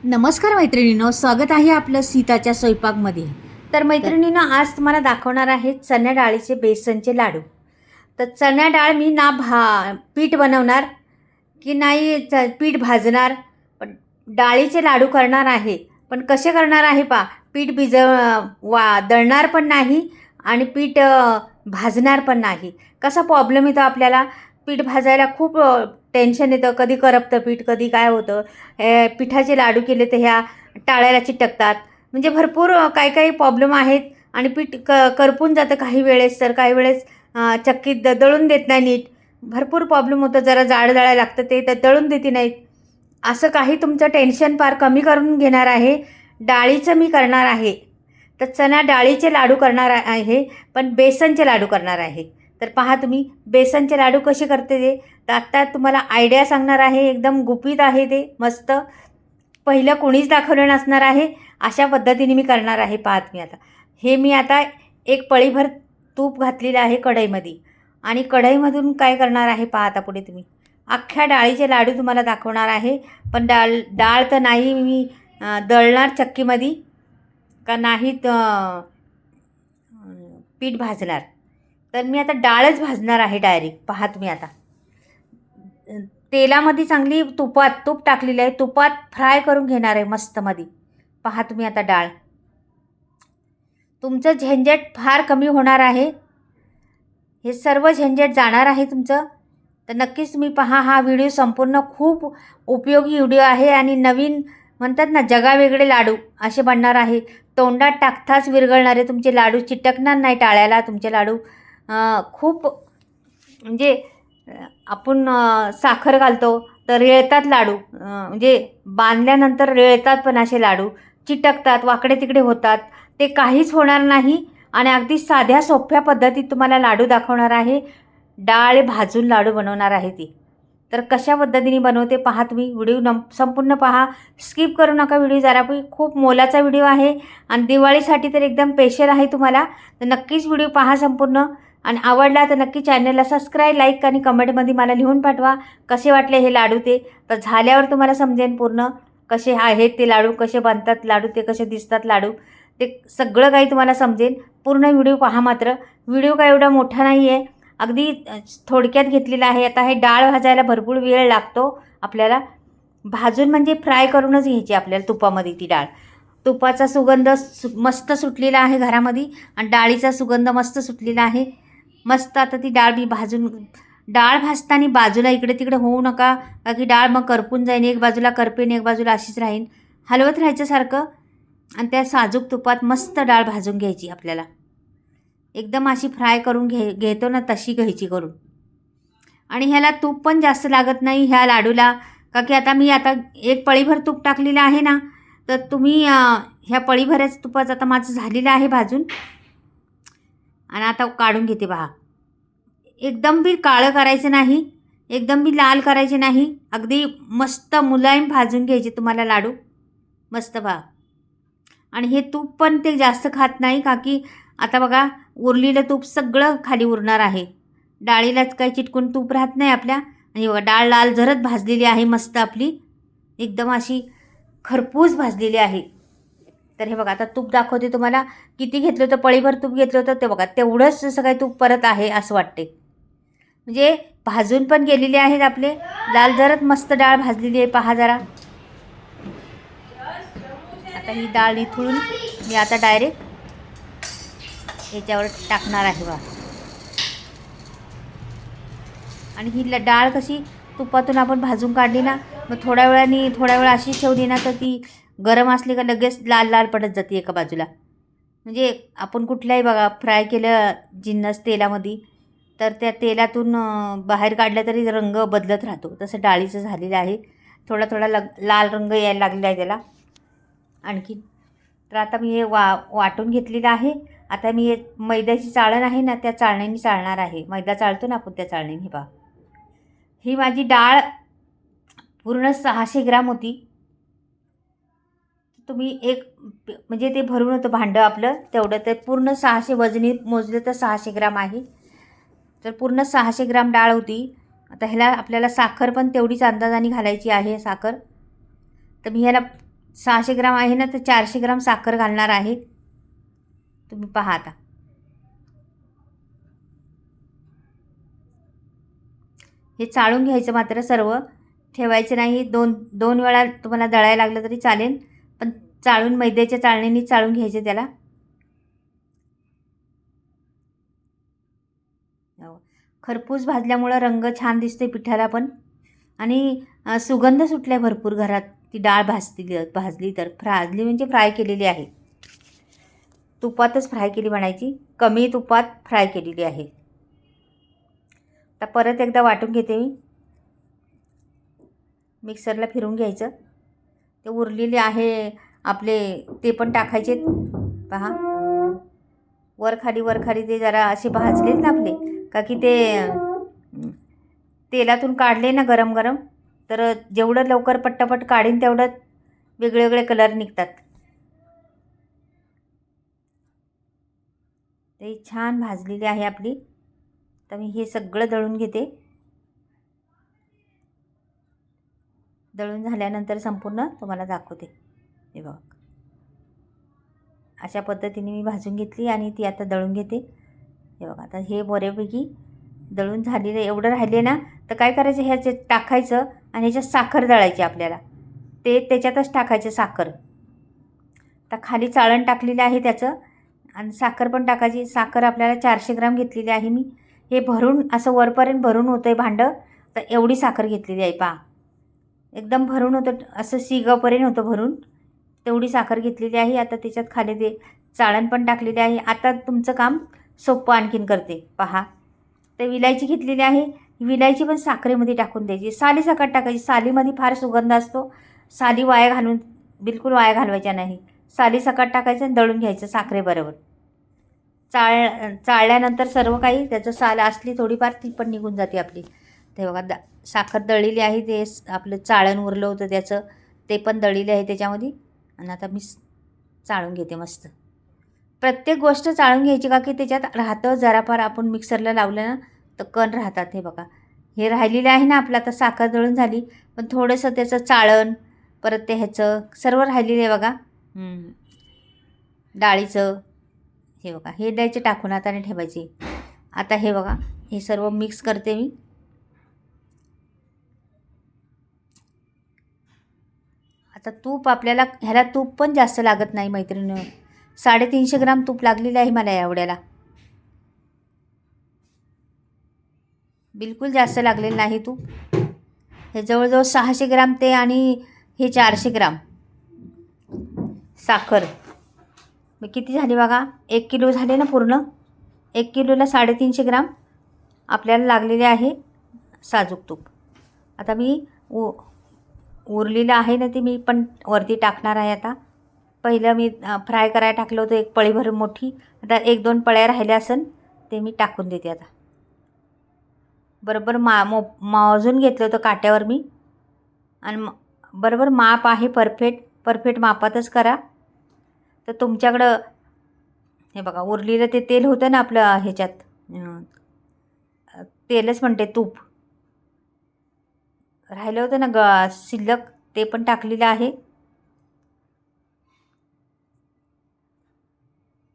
नमस्कार मैत्रिणींनो, स्वागत आहे आपलं सीताच्या स्वयंपाकमध्ये. तर मैत्रिणींनो, आज तुम्हाला दाखवणार आहे चण्या डाळीचे बेसनचे लाडू. तर चण्या डाळ मी पीठ बनवणार की नाही पीठ भाजणार, पण डाळीचे लाडू करणार आहे. पण कसे करणार आहे पीठ दळणार पण नाही आणि पीठ भाजणार पण नाही. कसा प्रॉब्लेम येतो आपल्याला, पीठ भाजायला खूप टेन्शन येतं. कधी करपतं पीठ, कधी काय होतं. पिठाचे लाडू केले तर ह्या टाळ्याला चिटकतात. म्हणजे भरपूर काही काही प्रॉब्लेम आहेत आणि पीठ करपून जातं काही वेळेस, तर काही वेळेस चक्कीत दळून देत नाही नीट. भरपूर प्रॉब्लेम होतं. जरा जाड दळायला लागतं, ते तर दळून देते नाहीत. असं काही तुमचं टेन्शन फार कमी करून घेणार आहे. डाळीचं मी करणार आहे. तर चणा डाळीचे लाडू करणार आहे, पण बेसनचे लाडू करणार आहे. तर पहा तुम्ही बेसनचे लाडू कसे करते ते. तर आत्ता तुम्हाला आयडिया सांगणार आहे. एकदम गुपित आहे ते, मस्त. पहिलं कोणीच दाखवलं नसणार आहे. अशा पद्धतीने मी करणार आहे. पाहत मी आता मी आता एक पळीभर तूप घातलेलं आहे कढईमध्ये आणि कढईमधून काय करणार आहे पहा आता पुढे तुम्ही. अख्ख्या डाळीचे लाडू तुम्हाला दाखवणार आहे. पण डाळ तर नाही मी दळणार चक्कीमध्ये, का नाही पीठ भाजणार. तर मी आता डाळच भाजणार आहे डायरेक्ट. पहा तुम्ही आता तेलामध्ये चांगली तूप टाकलेलं आहे. तुपात फ्राय करून घेणार आहे मस्तमध्ये. पहा तुम्ही आता डाळ. तुमचं झंझट फार कमी होणार आहे. हे सर्व झंझट जाणार आहे तुमचं. तर नक्कीच तुम्ही पहा हा व्हिडिओ संपूर्ण. खूप उपयोगी व्हिडिओ आहे आणि नवीन म्हणतात ना, जगावेगळे लाडू असे बनणार आहे. तोंडात टाकताच विरघळणारे तुमचे लाडू, चिटकणार नाही टाळ्याला तुमचे लाडू. खूप म्हणजे आपण साखर घालतो तर रेळतात लाडू, म्हणजे बांधल्यानंतर रेळतात, पण असे लाडू चिटकतात, वाकडे तिकडे होतात. ते काहीच होणार नाही आणि अगदी साध्या सोप्या पद्धतीत तुम्हाला लाडू दाखवणार आहे. डाळ भाजून लाडू बनवणार आहे ती. तर कशा पद्धतीने बनवते पहा तुम्ही. व्हिडिओ संपूर्ण पहा, स्किप करू नका व्हिडिओ. जरा खूप मोलाचा व्हिडिओ आहे आणि दिवाळीसाठी तर एकदम स्पेशल आहे तुम्हाला. तर नक्कीच व्हिडिओ पहा संपूर्ण. आणि आवडला तर नक्की चॅनलला सबस्क्राईब, लाईक आणि कमेंटमध्ये मला लिहून पाठवा कसे वाटले हे लाडू ते. तर झाल्यावर तुम्हाला समजेल पूर्ण कसे आहेत ते लाडू, कसे बनतात लाडू, ते कसे दिसतात लाडू, ते सगळं काही तुम्हाला समजेल. पूर्ण व्हिडिओ पहा मात्र. व्हिडिओ काय एवढा मोठा नाही आहे, अगदी थोडक्यात घेतलेला आहे. आता हे डाळ भाजायला भरपूर वेळ लागतो आपल्याला. भाजून म्हणजे फ्राय करूनच घ्यायची आपल्याला तुपामध्ये ती डाळ. तुपाचा सुगंध मस्त सुटलेला आहे घरामध्ये आणि डाळीचा सुगंध मस्त सुटलेला आहे. मस्त आता ती डाळ डाळ भाजताना बाजूला इकडे तिकडे होऊ नका, का की डाळ मग करपून जाईन. एक बाजूला करपेन, एक बाजूला अशीच राहीन. हलवत राहायचं सारखं आणि त्या साजूक तुपात मस्त डाळ भाजून घ्यायची आपल्याला. एकदम अशी फ्राय करून घेतो ना, तशी घ्यायची करून. आणि ह्याला तूप पण जास्त लागत नाही ह्या लाडूला, का की आता मी एक पळीभर तूप टाकलेलं आहे ना. तर तुम्ही ह्या पळीभरच तुपाचं आता माझं झालेलं आहे भाजून. आणि आता काढून घेते पहा. एकदम बी काळं करायचं नाही, एकदम बी लाल करायचे नाही. अगदी मस्त मुलायम भाजून घ्यायचे तुम्हाला लाडू, मस्त पहा. आणि हे तूप पण ते जास्त खात नाही, का की आता बघा उरलेलं तूप सगळं खाली उरणार आहे. डाळीलाच काही चिटकून तूप राहत नाही आपल्या. आणि बघा डाळ लाल झरत भाजलेली आहे मस्त आपली, एकदम अशी खरपूस भाजलेली आहे. तर हे बघा आता तूप दाखवते तुम्हाला. किती घेतलं होतं, पळीभर तूप घेतलं होतं ते बघा, तेवढंच जसं काही तूप परत आहे असं वाटते. म्हणजे भाजून पण गेलेले आहेत आपले, लाल झरत मस्त डाळ भाजलेली आहे पहा जरा. आता ही डाळ इथून मी आता डायरेक्ट याच्यावर टाकणार आहे बघा. आणि ही डाळ कशी तुपातून आपण भाजून काढली ना, मग थोड्या वेळ अशी ठेवली ना, तर ती गरम असली का लगेच लाल लाल पडत जाते एका बाजूला. म्हणजे आपण कुठल्याही बघा फ्राय केलं जिन्नस तेलामध्ये, तर त्या तेलातून बाहेर काढलं तरी रंग बदलत राहतो. तसं डाळीचं झालेलं आहे. थोडा थोडा लाल रंग यायला लागलेला आहे त्याला आणखी. तर आता मी हे वाटून घेतलेलं आहे. आता मी हे मैद्याची चाळण आहे ना, त्या चाळणीने चाळणार आहे. मैदा चाळतो ना आपण, त्या चाळणीने. पहा ही माझी डाळ पूर्ण 600 ग्राम होती. तुम्ही एक म्हणजे ते भरून होतं भांडं आपलं तेवढं, ते पूर्ण 600 वजनी मोजले तर 600 ग्राम आहे. तर पूर्ण 600 ग्राम डाळ होती. आता ह्याला आपल्याला साखर पण तेवढीच अंदाजाने घालायची आहे साखर. तर मी ह्याला 600 ग्राम आहे ना, तर 400 ग्राम साखर घालणार आहे. तुम्ही पहा आता. हे चाळून घ्यायचं मात्र सर्व, ठेवायचं नाही. दोन वेळा तुम्हाला दळायला लागलं तरी चालेल, पण चाळून मैद्याच्या चाळणीने चाळून घ्यायचं त्याला. खरपूस भाजल्यामुळं रंग छान दिसते पिठाला पण, आणि सुगंध सुटलाय भरपूर घरात. ती डाळ भाजली तर म्हणजे फ्राय केलेली आहे. तुपातच फ्राय केली म्हणायची, कमी तुपात फ्राय केलेली आहे. आता परत एकदा वाटून घेते मी. मिक्सरला फिरून घ्यायचं. ते उरलेले आहे आपले ते पण टाकायचे. पहा, वर खाली ते जरा असे भाजलेत ना आपले, का की ते तेलातून काढले ना गरम गरम, तर जेवढं लवकर पट्टापट काढीन तेवढं वेगळे कलर निघतात. ते छान भाजलेली आहे आपली. तर मी हे सगळं दळून घेते. दळून झाल्यानंतर संपूर्ण तुम्हाला दाखवते. हे बघा, अशा पद्धतीने मी भाजून घेतली आणि ती आता दळून घेते. हे बघा, आता हे बऱ्यापैकी दळून झालेलं एवढं राहिले ना, तर काय करायचं, ह्याच्यात टाकायचं आणि ह्याच्यात साखर दळायची आपल्याला. ते त्याच्यातच टाकायचं साखर. तर खाली चाळण टाकलेलं आहे त्याचं, आणि साखर पण टाकायची. साखर आपल्याला 400 ग्राम घेतलेली आहे मी. हे भरून असं वरपर्यंत भरून होतं आहे भांडं. तर एवढी साखर घेतलेली आहे पहा, एकदम भरून होतं, असं सिगापर्यंत होतं भरून. तेवढी साखर घेतलेली आहे. आता त्याच्यात खाली ते चाळण पण टाकलेली आहे. आता तुमचं काम सोपं आणखीन करते पहा. ते विलायची घेतलेली आहे. विलायची पण साखरेमध्ये टाकून द्यायची. सालीसकट टाकायची. सालीमध्ये फार सुगंध असतो. साली बिलकुल वाया घालवायच्या नाही. सालीसकट टाकायचं आणि दळून घ्यायचं साखरेबरोबर. चाळल्यानंतर सर्व काही त्याचं साल असली थोडीफार ती पण निघून जाते आपली. ते बघा, साखर दळलेली आहे. ते आपलं चाळण उरलं होतं त्याचं, ते पण दळलेलं आहे त्याच्यामध्ये. आणि आता मी चाळून घेते मस्त. प्रत्येक गोष्ट चाळून घ्यायची, का की त्याच्यात राहतं जराफार. आपण मिक्सरला लावलं ना तर कण राहतात. हे बघा, हे राहिलेलं आहे ना आपलं. आता साखर दळून झाली, पण थोडंसं त्याचं चाळण, परत ते ह्याचं सर्व राहिलेलं आहे बघा. डाळीचं हे बघा, हे द्यायचे टाकून हाताने ठेवायचे. आता हे बघा, हे सर्व मिक्स करते मी. आता तूप आपल्याला, ह्याला तूप पण जास्त लागत नाही मैत्रिणी. 350 ग्राम तूप लागलेलं आहे मला एवढ्याला. बिलकुल जास्त लागलेलं नाही तूप. हे जवळजवळ 600 ग्राम ते, आणि हे 400 ग्राम साखर. मग किती झाली बघा, 1 किलो झाले ना पूर्ण. 1 किलोला 350 ग्राम आपल्याला लागलेले आहे साजूक तूप. आता मी उरलेलं आहे ना, ते मी पण वरती टाकणार आहे. आता पहिलं मी फ्राय करायला टाकलं होतं 1 पळीभर मोठी. आता 1-2 पळ्या राहिल्या असेल, ते मी टाकून देते आता. बरोबर मोजून घेतलं होतं काट्यावर मी, आणि बरोबर माप आहे. परफेक्ट मापातच करा. तर तुमच्याकडं हे बघा, उरलेलं ते तेल होतं ना आपलं ह्याच्यात, तेलच म्हणते, तूप राहिलं होतं ना शिल्लक, ते पण टाकलेलं आहे.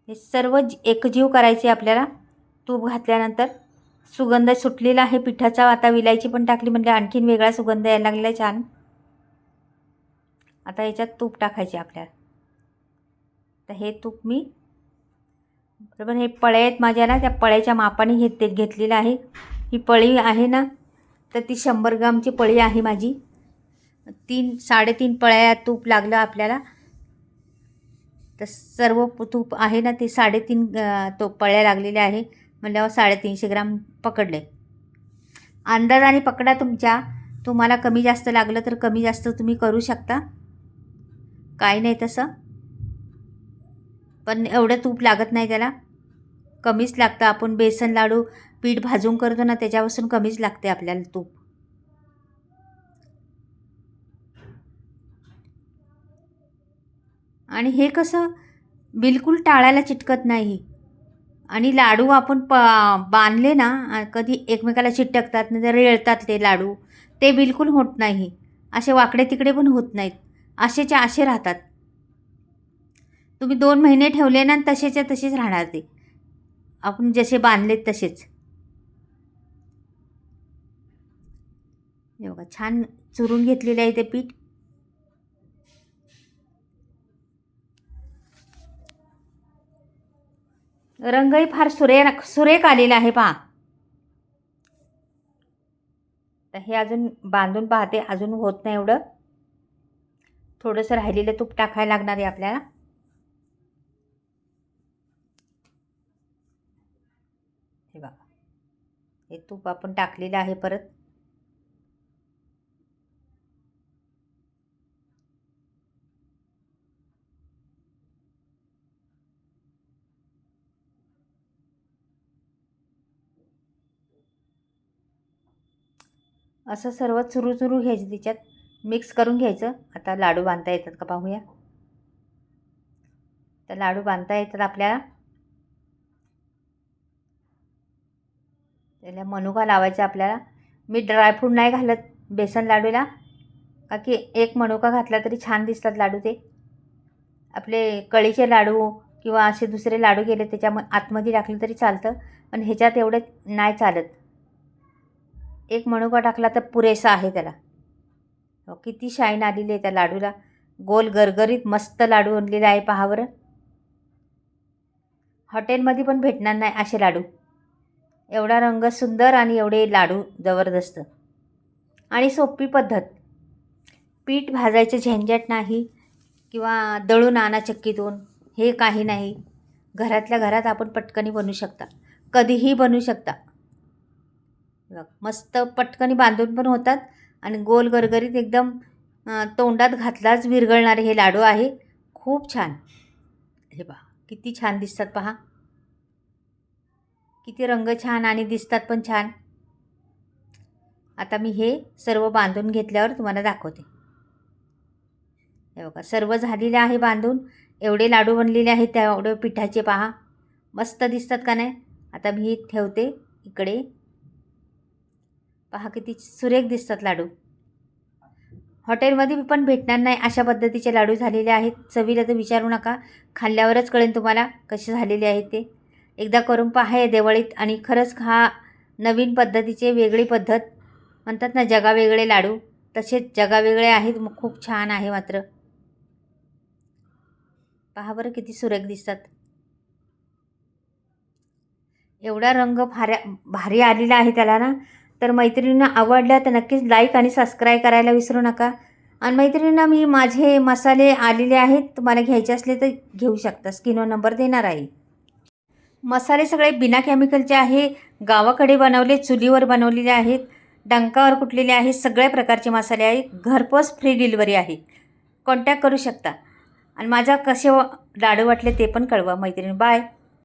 हे सर्व एकजीव करायचे आपल्याला. तूप घातल्यानंतर सुगंध सुटलेला आहे पिठाचा. आता विलायची पण टाकली म्हणजे आणखीन वेगळा सुगंध यायला लागला आहे छान. आता याच्यात तूप टाकायचे आपल्याला. तर हे तूप मी बरोबर, हे पळ्या आहेत माझ्या ना, त्या पळ्याच्या मापाने घेतलेलं आहे. ही पळी आहे ना, तर ती 100 ग्रामची पळी आहे माझी. 3-3.5 पळ्या तूप लागलं आपल्याला. तर सर्व तूप आहे ना, ते 3.5 पळ्या लागलेल्या आहे म्हणल्यावर 350 ग्राम पकडले. अंदाजाने पकडा तुमच्या. तुम्हाला कमी जास्त लागलं तर कमी जास्त तुम्ही करू शकता, काही नाही तसं. पण एवढं तूप लागत नाही त्याला, कमीच लागतं. आपण बेसन लाडू पीठ भाजून करतो ना, त्याच्यापासून कमीच लागते आपल्याला तूप. आणि हे कसं बिलकुल टाळायला चिटकत नाही. आणि लाडू आपण बांधले ना, कधी एकमेकाला चिटकतात, नाही तर रेळतात ते लाडू. ते बिलकुल होत नाही. असे वाकडे तिकडे पण होत नाहीत. असेच्या असे राहतात. तुम्ही 2 महिने ठेवले ना तसेच्या तसेच राहणार ते, आपण जसे बांधलेत तसेच. हे बघा छान चुरून घेतलेले आहे ते पीठ. रंगही फार सुरेख आलेला आहे पहा. तर हे अजून बांधून पाहते, अजून होत नाही एवढं. थोडंसं राहिलेलं तूप टाकायला लागणार आहे आपल्याला. हे बघा हे तूप आपण टाकलेलं आहे परत. असं सर्व चुरू घ्यायचं, त्याच्यात मिक्स करून घ्यायचं. आता लाडू बांधता येतात का पाहूया. तर लाडू बांधता येतात आपल्याला. त्याला मनुका लावायचा आपल्याला. मी ड्रायफ्रूट नाही घालत बेसन लाडूला, का की एक मनुका घातला तरी छान दिसतात लाडू. ते आपले कळीचे लाडू किंवा असे दुसरे लाडू गेले त्याच्या आतमध्ये टाकले तरी चालतं, पण ह्याच्यात एवढे नाही चालत. एक मनुका टाकला तर पुरेसा आहे त्याला. किती शाईन आलेली आहे त्या लाडूला. गोल गरगरीत मस्त लाडू बनलेले आहे पहा बरं. हॉटेलमध्ये पण भेटणार नाही असे लाडू. एवढा रंग सुंदर आणि एवढे लाडू जबरदस्त आणि सोपी पद्धत. पीठ भाजायचं झंझट नाही किंवा दळून आणा चक्कीतून, हे काही नाही. घरातल्या घरात आपण पटकनी बनवू शकता, कधीही बनवू शकता. मस्त पटकनी बांधून पण होतात आणि गोल गरगरीत एकदम तोंडात घातलाच विरघळणारे हे लाडू आहे. खूप छान. हे पहा किती छान दिसतात पहा. किती रंग छान आणि दिसतात पण छान. आता मी हे सर्व बांधून घेतल्यावर तुम्हाला दाखवते. हे बघा सर्व झालेले आहे बांधून. एवढे लाडू बनलेले आहेत त्या एवढे पिठाचे पहा. मस्त दिसतात का नाही. आता मी ठेवते इकडे. पहा किती सुरेख दिसतात लाडू. हॉटेलमध्ये पण भेटणार नाही अशा पद्धतीचे लाडू झालेले आहेत. चवीला तर विचारू नका, खाल्ल्यावरच कळेल तुम्हाला कसे झालेले आहेत ते. एकदा करून पहा या दिवाळीत. आणि खरंच हा नवीन पद्धतीचे वेगळी पद्धत म्हणतात ना, जगावेगळे लाडू तसेच जगावेगळे आहेत. मग खूप छान आहे मात्र. पहा बरं किती सुरेख दिसतात. एवढा रंग भारी आलेला आहे त्याला ना. तर मैत्रिणींना आवडल्या तर नक्कीच लाईक आणि सबस्क्राईब करायला विसरू नका. आणि मैत्रिणींना मी माझे मसाले आलेले आहेत, तुम्हाला घ्यायचे असले तर घेऊ शकता. स्क्रीनवर नंबर देणार आहे. मसाले सगळे बिना केमिकलचे आहे. गावाकडे बनवले, चुलीवर बनवलेले आहेत, डंकावर कुटलेले आहेत. सगळ्या प्रकारचे मसाले आहेत. घरपोच फ्री डिलिव्हरी आहे. कॉन्टॅक्ट करू शकता. आणि माझा कसे लाडू वाटले ते पण कळवा मैत्रिणी. बाय.